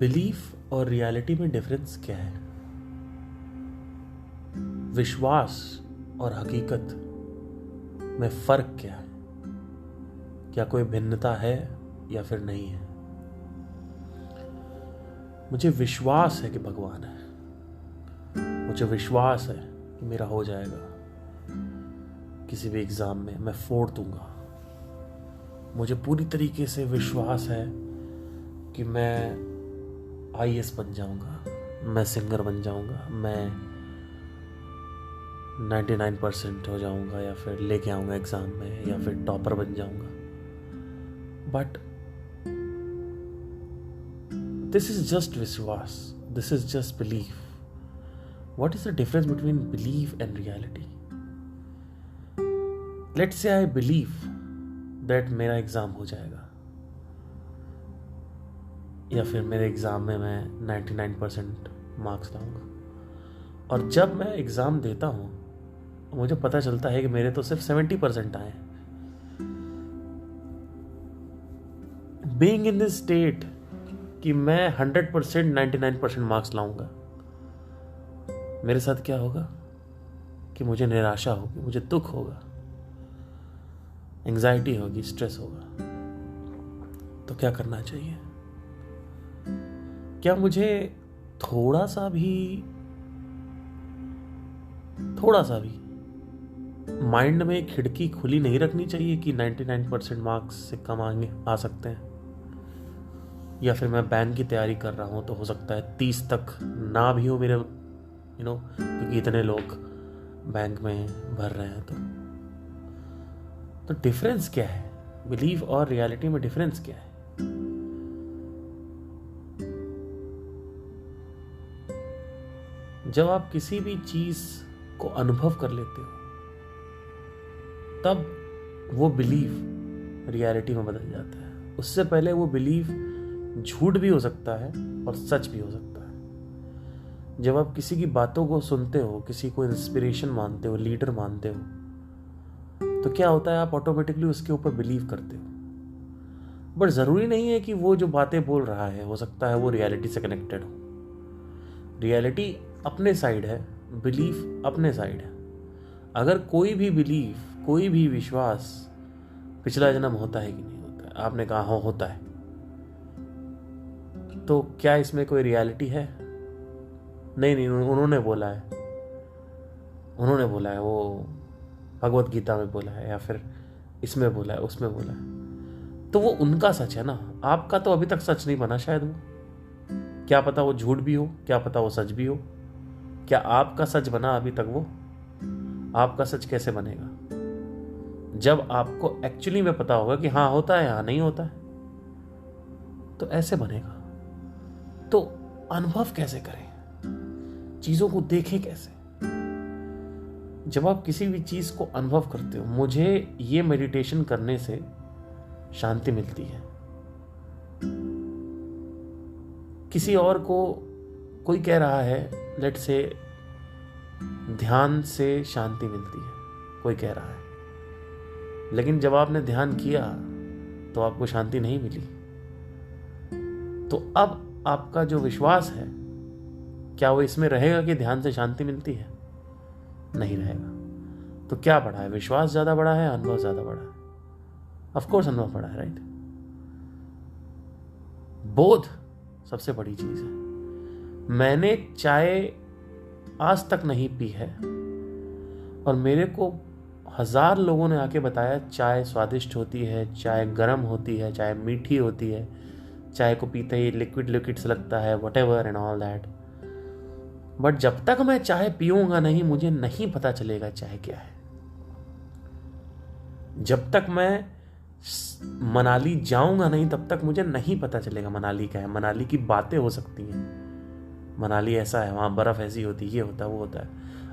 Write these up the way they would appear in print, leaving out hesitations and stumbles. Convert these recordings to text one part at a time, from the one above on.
Belief और reality में difference क्या है? विश्वास और हकीकत में फर्क क्या है? क्या कोई भिन्नता है या फिर नहीं है? मुझे विश्वास है कि भगवान है। मुझे विश्वास है कि मेरा हो जाएगा। किसी भी एग्जाम में मैं फोड़ दूंगा। मुझे पूरी तरीके से विश्वास है कि मैं आईएएस बन जाऊंगा, मैं सिंगर बन जाऊंगा, मैं 99% हो जाऊंगा या फिर लेके आऊंगा एग्जाम में या फिर टॉपर बन जाऊंगा। बट दिस इज जस्ट विश्वास, this is just belief. What is the difference between belief and reality? Let's say I believe that मेरा एग्जाम हो जाएगा या फिर मेरे एग्जाम में मैं 99% मार्क्स लाऊंगा, और जब मैं एग्जाम देता हूँ मुझे पता चलता है कि मेरे तो सिर्फ 70% आए. बीइंग इन दिस स्टेट कि मैं 100% 99% मार्क्स लाऊंगा, मेरे साथ क्या होगा कि मुझे निराशा होगी, मुझे दुख होगा, एंजाइटी होगी, स्ट्रेस होगा. तो क्या करना चाहिए? क्या मुझे थोड़ा सा भी माइंड में खिड़की खुली नहीं रखनी चाहिए कि 99% मार्क्स से कम आ सकते हैं? या फिर मैं बैंक की तैयारी कर रहा हूं तो हो सकता है 30 तक ना भी हो मेरे, क्योंकि इतने लोग बैंक में भर रहे हैं. तो डिफरेंस क्या है? बिलीफ और रियलिटी में डिफरेंस क्या है? जब आप किसी भी चीज को अनुभव कर लेते हो तब वो बिलीफ रियलिटी में बदल जाता है. उससे पहले वो बिलीफ झूठ भी हो सकता है और सच भी हो सकता है. जब आप किसी की बातों को सुनते हो, किसी को इंस्पिरेशन मानते हो, लीडर मानते हो, तो क्या होता है, आप ऑटोमेटिकली उसके ऊपर बिलीव करते हो. बट जरूरी नहीं है कि वो जो बातें बोल रहा है, हो सकता है वो रियलिटी से कनेक्टेड हो. रियलिटी अपने साइड है, बिलीफ अपने साइड है. अगर कोई भी बिलीफ, कोई भी विश्वास पिछला जन्म होता है कि नहीं होता है, आपने कहा हाँ होता है, तो क्या इसमें कोई रियलिटी है? नहीं, उन्होंने बोला है, वो भगवत गीता में बोला है या फिर इसमें बोला है, उसमें बोला है, तो वो उनका सच है ना. आपका तो अभी तक सच नहीं बना शायद. वो क्या पता वो झूठ भी हो, क्या पता वो सच भी हो. क्या आपका सच बना अभी तक? वो आपका सच कैसे बनेगा जब आपको एक्चुअली में पता होगा कि हाँ होता है, हाँ नहीं होता है? तो ऐसे बनेगा. तो अनुभव कैसे करें, चीजों को देखें कैसे? जब आप किसी भी चीज को अनुभव करते हो, मुझे ये मेडिटेशन करने से शांति मिलती है. किसी और को कोई कह रहा है, लेट से ध्यान से शांति मिलती है, कोई कह रहा है, लेकिन जब आपने ध्यान किया तो आपको शांति नहीं मिली. तो अब आपका जो विश्वास है, क्या वो इसमें रहेगा कि ध्यान से शांति मिलती है? नहीं रहेगा. तो क्या बड़ा है, विश्वास ज्यादा बड़ा है, अनुभव ज्यादा बड़ा है? ऑफ कोर्स अनुभव बड़ा है, राइट? बोध सबसे बड़ी चीज है. मैंने चाय आज तक नहीं पी है और मेरे को 1000 लोगों ने आके बताया चाय स्वादिष्ट होती है, चाय गर्म होती है, चाय मीठी होती है, चाय को पीते ही लिक्विड से लगता है, whatever and all that. But जब तक मैं चाय पीऊंगा नहीं, मुझे नहीं पता चलेगा चाय क्या है. जब तक मैं मनाली जाऊंगा नहीं, तब तक मुझे नहीं पता चलेगा मनाली क्या है. मनाली की बातें हो सकती हैं, मनाली ऐसा है, वहाँ बर्फ़ ऐसी होती है, ये होता है, वो होता है.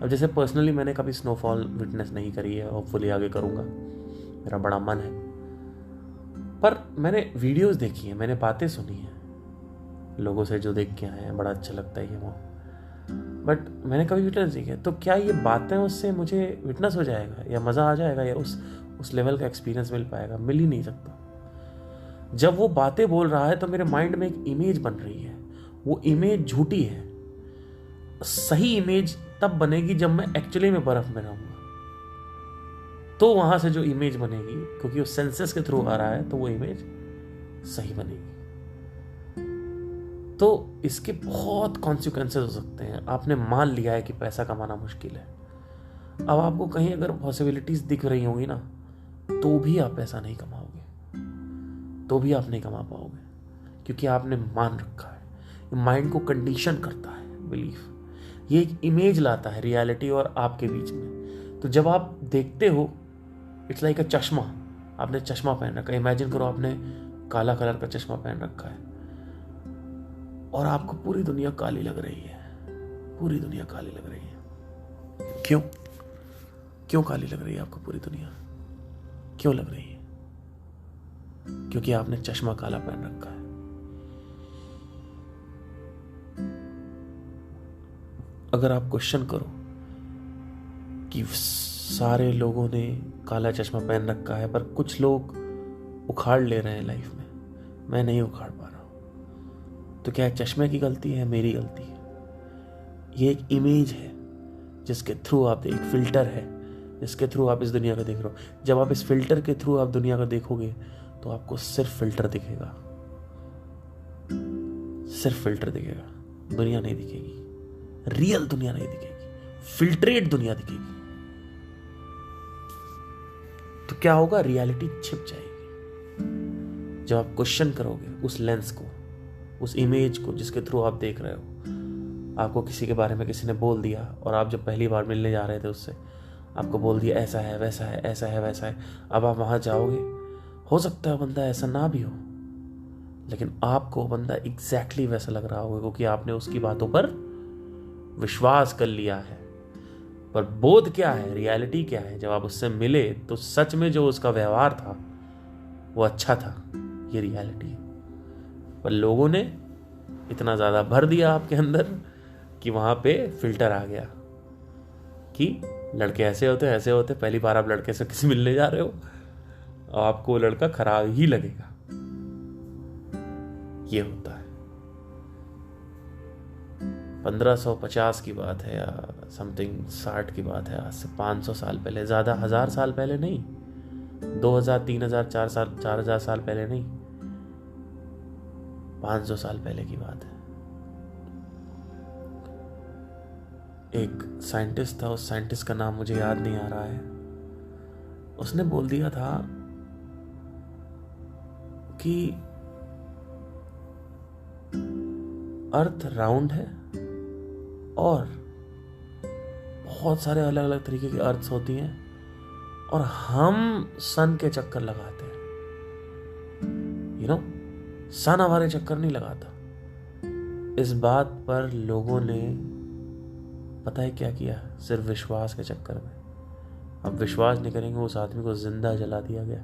अब जैसे पर्सनली मैंने कभी स्नोफॉल विटनेस नहीं करी है, होपफुली आगे करूँगा, मेरा बड़ा मन है. पर मैंने वीडियोस देखी हैं, मैंने बातें सुनी हैं लोगों से जो देख के आए हैं, बड़ा अच्छा लगता है ये वो. बट मैंने कभी विटनेस नहीं किया. तो क्या ये बातें उससे मुझे विटनेस हो जाएगा या मज़ा आ जाएगा या उस लेवल का एक्सपीरियंस मिल पाएगा? मिल ही नहीं सकता. जब वो बातें बोल रहा है तो मेरे माइंड में एक इमेज बन रही है, वो इमेज झूठी है। सही इमेज तब बनेगी जब मैं एक्चुअली में बर्फ में रहूंगा, तो वहां से जो इमेज बनेगी, क्योंकि वो सेंसेस के थ्रू आ रहा है, तो वो इमेज सही बनेगी। तो इसके बहुत कॉन्सिक्वेंसेस हो सकते हैं। आपने मान लिया है कि पैसा कमाना मुश्किल है, अब आपको कहीं अगर पॉसिबिलिटीज दिख रही होंगी ना, तो भी आप पैसा नहीं कमाओगे, तो भी आप नहीं कमा पाओगे, क्योंकि आपने मान रखा है। माइंड को कंडीशन करता है बिलीफ, ये एक इमेज लाता है रियलिटी और आपके बीच में। तो जब आप देखते हो, इट्स लाइक अ चश्मा। आपने चश्मा पहन रखा है, इमेजिन करो आपने काला कलर का चश्मा पहन रखा है और आपको पूरी दुनिया काली लग रही है, पूरी दुनिया काली लग रही है। क्यों क्यों काली लग रही है आपको पूरी दुनिया? क्यों लग रही है? क्योंकि आपने चश्मा काला पहन रखा है। अगर आप क्वेश्चन करो कि सारे लोगों ने काला चश्मा पहन रखा है पर कुछ लोग उखाड़ ले रहे हैं लाइफ में, मैं नहीं उखाड़ पा रहा हूं, तो क्या चश्मे की गलती है? मेरी गलती है। ये एक इमेज है जिसके थ्रू आप, एक फिल्टर है जिसके थ्रू आप इस दुनिया को देख रहे हो। जब आप इस फिल्टर के थ्रू आप दुनिया को देखोगे तो आपको सिर्फ फिल्टर दिखेगा, सिर्फ फिल्टर दिखेगा, दुनिया नहीं दिखेगी, रियल दुनिया नहीं दिखेगी, फिल्ट्रेट दुनिया दिखेगी। तो क्या होगा? रियलिटी छिप जाएगी। जब आप क्वेश्चन करोगे उस लेंस को, उस इमेज को जिसके थ्रू आप देख रहे हो। आपको किसी के बारे में किसी ने बोल दिया और आप जब पहली बार मिलने जा रहे थे उससे, आपको बोल दिया ऐसा है, वैसा है, ऐसा है, वैसा है। अब आप वहां जाओगे, हो सकता है बंदा ऐसा ना भी हो, लेकिन आपको बंदा एग्जैक्टली वैसा लग रहा होगा, क्योंकि आपने उसकी बातों पर विश्वास कर लिया है। पर बोध क्या है, रियलिटी क्या है? जब आप उससे मिले तो सच में जो उसका व्यवहार था वो अच्छा था, ये रियलिटी है। पर लोगों ने इतना ज्यादा भर दिया आपके अंदर कि वहां पे फिल्टर आ गया कि लड़के ऐसे होते, ऐसे होते। पहली बार आप लड़के से किसी मिलने जा रहे हो, आपको वो लड़का खराब ही लगेगा। ये होता है। 1550 की बात है या समथिंग 60 की बात है, आज से 500 साल पहले, ज्यादा 1000 साल पहले नहीं, 2000 3000 4000 साल पहले नहीं, 500 साल पहले की बात है। एक साइंटिस्ट था, उस साइंटिस्ट का नाम मुझे याद नहीं आ रहा है। उसने बोल दिया था कि अर्थ राउंड है और बहुत सारे अलग अलग तरीके की अर्थ्स होती हैं और हम सन के चक्कर लगाते हैं। यू नो, सन हमारे चक्कर नहीं लगाता। इस बात पर लोगों ने पता है क्या किया? सिर्फ विश्वास के चक्कर में, अब विश्वास नहीं करेंगे, उस आदमी को जिंदा जला दिया गया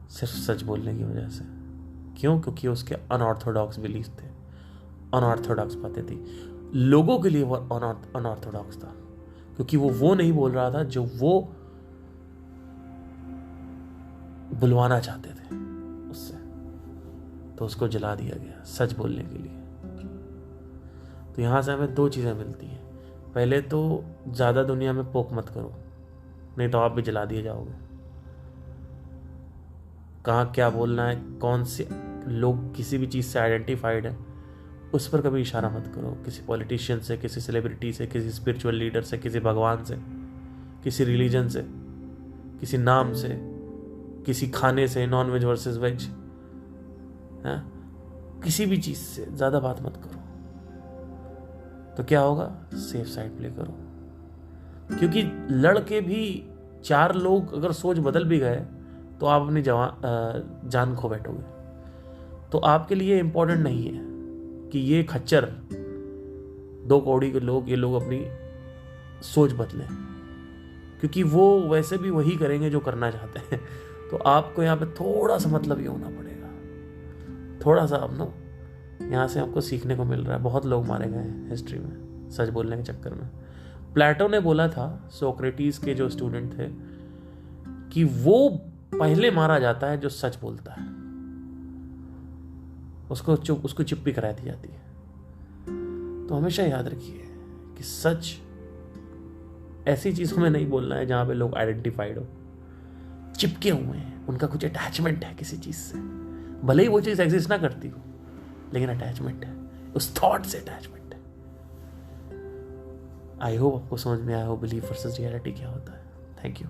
सिर्फ सच बोलने की वजह से। क्यों? क्योंकि उसके अनऑर्थोडॉक्स बिलीफ थे, अनऑर्थोडॉक्स बातें थी। लोगों के लिए वो अनऑर्थोडॉक्स था, क्योंकि वो नहीं बोल रहा था जो वो बुलवाना चाहते थे उससे, तो उसको जला दिया गया सच बोलने के लिए। तो यहां से हमें दो चीजें मिलती हैं। पहले तो ज्यादा दुनिया में पोक मत करो, नहीं तो आप भी जला दिए जाओगे। कहाँ क्या बोलना है, कौन से लोग किसी भी चीज से आइडेंटिफाइड है, उस पर कभी इशारा मत करो। किसी पॉलिटिशियन से, किसी सेलिब्रिटी से, किसी स्पिरिचुअल लीडर से, किसी भगवान से, किसी रिलीजन से, किसी नाम से, किसी खाने से, नॉन वेज वर्सेस वेज, है, किसी भी चीज से ज्यादा बात मत करो। तो क्या होगा? सेफ साइड प्ले करो, क्योंकि लड़के भी 4 लोग अगर सोच बदल भी गए तो आप अपनी जान खो बैठोगे। तो आपके लिए इंपॉर्टेंट नहीं है कि ये खच्चर 2 कौड़ी के लोग, ये लोग अपनी सोच बदलें, क्योंकि वो वैसे भी वही करेंगे जो करना चाहते हैं। तो आपको यहाँ पे थोड़ा सा मतलब ये होना पड़ेगा, थोड़ा सा। अब यहाँ से आपको सीखने को मिल रहा है। बहुत लोग मारे गए हैं हिस्ट्री में सच बोलने के चक्कर में। प्लेटो ने बोला था, सोक्रेटिस के जो स्टूडेंट थे, कि वो पहले मारा जाता है जो सच बोलता है। उसको चिप भी करा दी जाती है। तो हमेशा याद रखिए कि सच ऐसी चीज़ों में नहीं बोलना है जहाँ पे लोग आइडेंटिफाइड हो, चिपके हुए हैं, उनका कुछ अटैचमेंट है किसी चीज़ से, भले ही वो चीज़ एग्जिस्ट ना करती हो, लेकिन अटैचमेंट है, उस थॉट से अटैचमेंट है। आई होप आपको समझ में आया हो बिलीफ वर्सेस रियलिटी क्या होता है। Thank you.